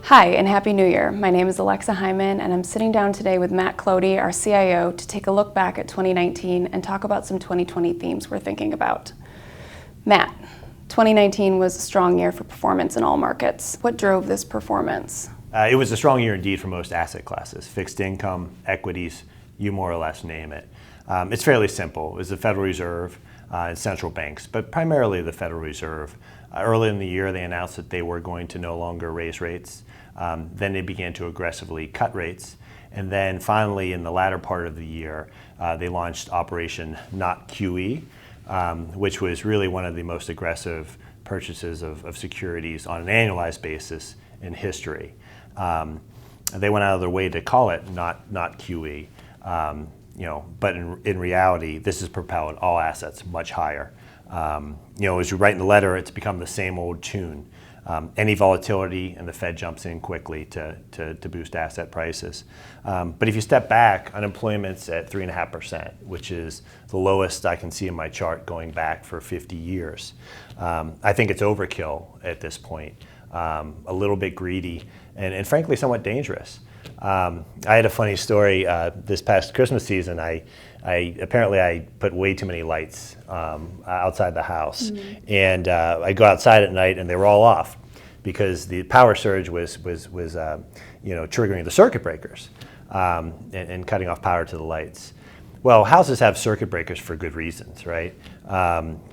Hi, and Happy New Year. My name is Alexa Hyman, and I'm sitting down today with Matt Clody, our CIO, to take a look back at 2019 and talk about some 2020 themes we're thinking about. Matt, 2019 was a strong year for performance in all markets. What drove this performance? It was a strong year indeed for most asset classes, fixed income, equities, you more or less name it. It's fairly simple. It was the Federal Reserve and central banks, but primarily the Federal Reserve. Early in the year, they announced that they were going to no longer raise rates. Then they began to aggressively cut rates. And then finally, in the latter part of the year, they launched Operation Not QE, which was really one of the most aggressive purchases of securities on an annualized basis in history. They went out of their way to call it not QE, but in reality, this has propelled all assets much higher. As you write in the letter, it's become the same old tune. Any volatility, and the Fed jumps in quickly to boost asset prices. But if you step back, unemployment's at 3.5%, which is the lowest I can see in my chart going back for 50 years. I think it's overkill at this point, a little bit greedy, and frankly somewhat dangerous. I had a funny story this past Christmas season. I apparently put way too many lights outside the house, and I go outside at night and they were all off because the power surge was triggering the circuit breakers and cutting off power to the lights. Well, houses have circuit breakers for good reasons, right?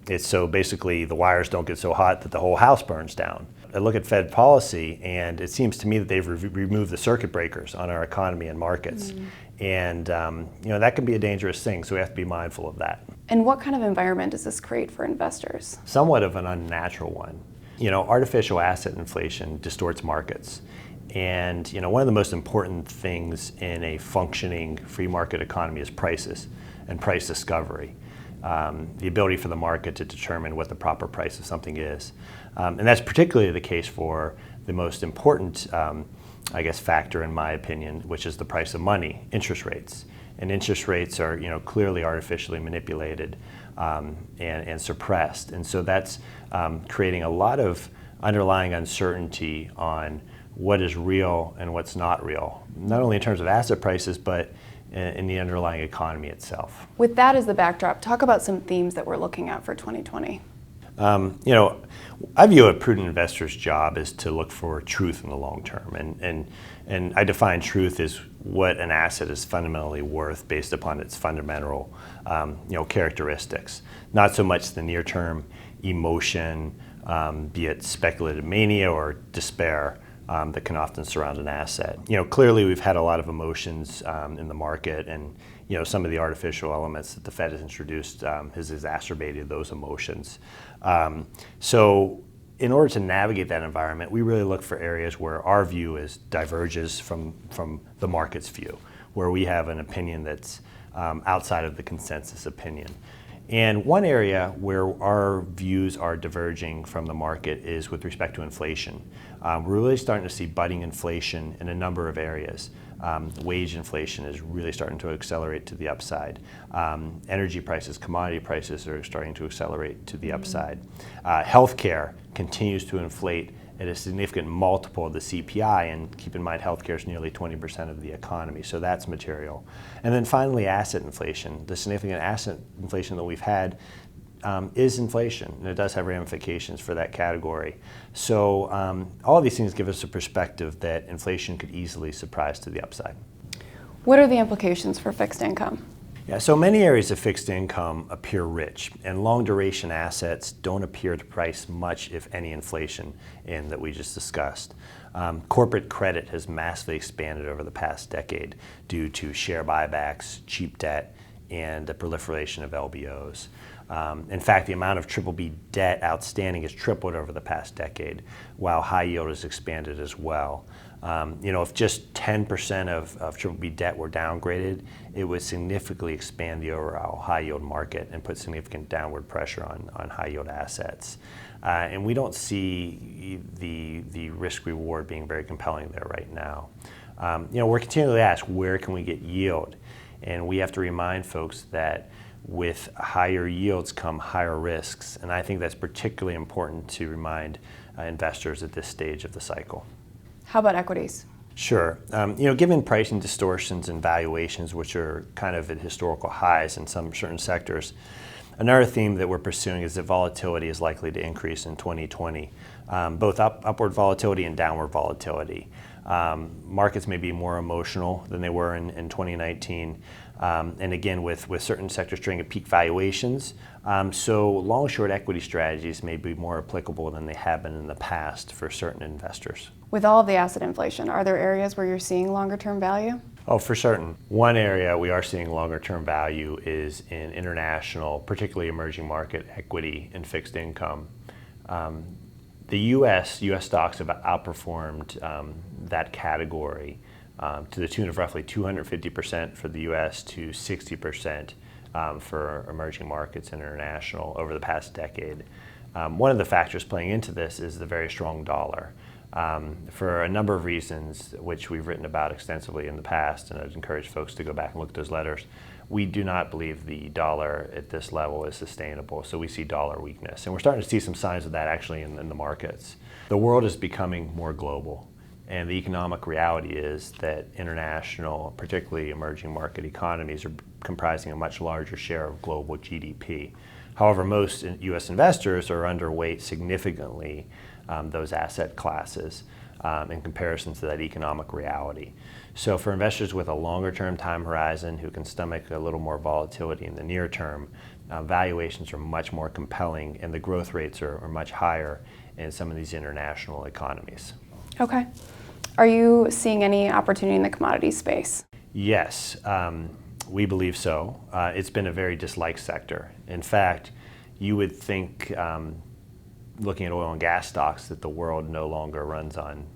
It's so basically the wires don't get so hot that the whole house burns down. I look at Fed policy, and it seems to me that they've removed the circuit breakers on our economy and markets. And that can be a dangerous thing, so we have to be mindful of that. And what kind of environment does this create for investors? Somewhat of an unnatural one. Artificial asset inflation distorts markets. And one of the most important things in a functioning free market economy is prices and price discovery. The ability for the market to determine what the proper price of something is. And that's particularly the case for the most important, factor in my opinion, which is the price of money, interest rates. And interest rates are, clearly artificially manipulated and suppressed. And so that's creating a lot of underlying uncertainty on what is real and what's not real, not only in terms of asset prices, but in the underlying economy itself. With that as the backdrop, talk about some themes that we're looking at for 2020. I view a prudent investor's job as to look for truth in the long term, and I define truth as what an asset is fundamentally worth based upon its fundamental, characteristics. Not so much the near-term emotion, be it speculative mania or despair. That can often surround an asset. Clearly we've had a lot of emotions in the market, and some of the artificial elements that the Fed has introduced has exacerbated those emotions. So in order to navigate that environment, we really look for areas where our view diverges from the market's view, where we have an opinion that's outside of the consensus opinion. And one area where our views are diverging from the market is with respect to inflation. We're really starting to see budding inflation in a number of areas. Wage inflation is really starting to accelerate to the upside. Energy prices, commodity prices are starting to accelerate to the upside. Healthcare continues to inflate at a significant multiple of the CPI, and keep in mind healthcare is nearly 20% of the economy, so that's material. And then finally, asset inflation. The significant asset inflation that we've had is inflation, and it does have ramifications for that category. So all of these things give us a perspective that inflation could easily surprise to the upside. What are the implications for fixed income? Yeah, so many areas of fixed income appear rich, and long duration assets don't appear to price much, if any, inflation in that we just discussed. Corporate credit has massively expanded over the past decade due to share buybacks, cheap debt, and the proliferation of LBOs. In fact, the amount of BBB debt outstanding has tripled over the past decade, while high yield has expanded as well. If just 10% of BBB debt were downgraded, it would significantly expand the overall high yield market and put significant downward pressure on high yield assets. And we don't see the risk reward being very compelling there right now. We're continually asked, where can we get yield? And we have to remind folks that with higher yields come higher risks. And I think that's particularly important to remind investors at this stage of the cycle. How about equities? Sure. Given pricing distortions and valuations, which are kind of at historical highs in some certain sectors, another theme that we're pursuing is that volatility is likely to increase in 2020, both upward volatility and downward volatility. Markets may be more emotional than they were in 2019, and again with certain sectors trading at peak valuations. So long-short equity strategies may be more applicable than they have been in the past for certain investors. With all of the asset inflation, are there areas where you're seeing longer-term value? Oh, for certain. One area we are seeing longer-term value is in international, particularly emerging market equity and fixed income. The U.S. stocks have outperformed that category to the tune of roughly 250% for the U.S. to 60% for emerging markets and international over the past decade. One of the factors playing into this is the very strong dollar. For a number of reasons, which we've written about extensively in the past, and I'd encourage folks to go back and look at those letters, we do not believe the dollar at this level is sustainable, so we see dollar weakness. And we're starting to see some signs of that actually in the markets. The world is becoming more global, and the economic reality is that international, particularly emerging market economies, are comprising a much larger share of global GDP. However, most U.S. investors are underweight significantly those asset classes in comparison to that economic reality. So for investors with a longer term time horizon who can stomach a little more volatility in the near term, valuations are much more compelling and the growth rates are much higher in some of these international economies. Okay. Are you seeing any opportunity in the commodities space? Yes, we believe so. It's been a very disliked sector. In fact, you would think looking at oil and gas stocks that the world no longer runs on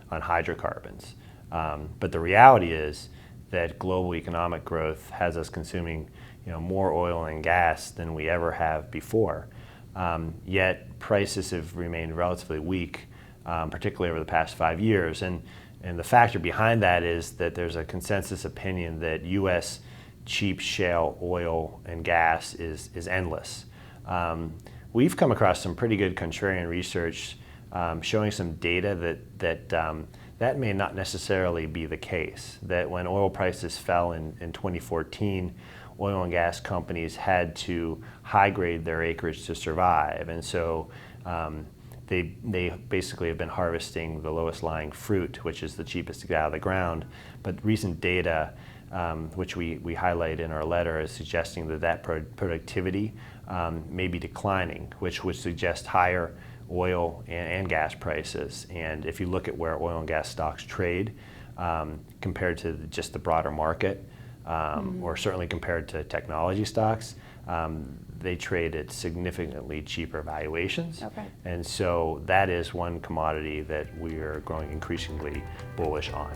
hydrocarbons. But the reality is that global economic growth has us consuming more oil and gas than we ever have before. Yet prices have remained relatively weak, particularly over the past 5 years. And the factor behind that is that there's a consensus opinion that U.S. cheap shale oil and gas is endless. We've come across some pretty good contrarian research showing some data that may not necessarily be the case. That when oil prices fell in 2014, oil and gas companies had to high grade their acreage to survive. And so they basically have been harvesting the lowest lying fruit, which is the cheapest to get out of the ground. But recent data, which we highlight in our letter, is suggesting that productivity may be declining, which would suggest higher oil and gas prices. And if you look at where oil and gas stocks trade compared to just the broader market, or certainly compared to technology stocks, they trade at significantly cheaper valuations. Okay. And so that is one commodity that we are growing increasingly bullish on.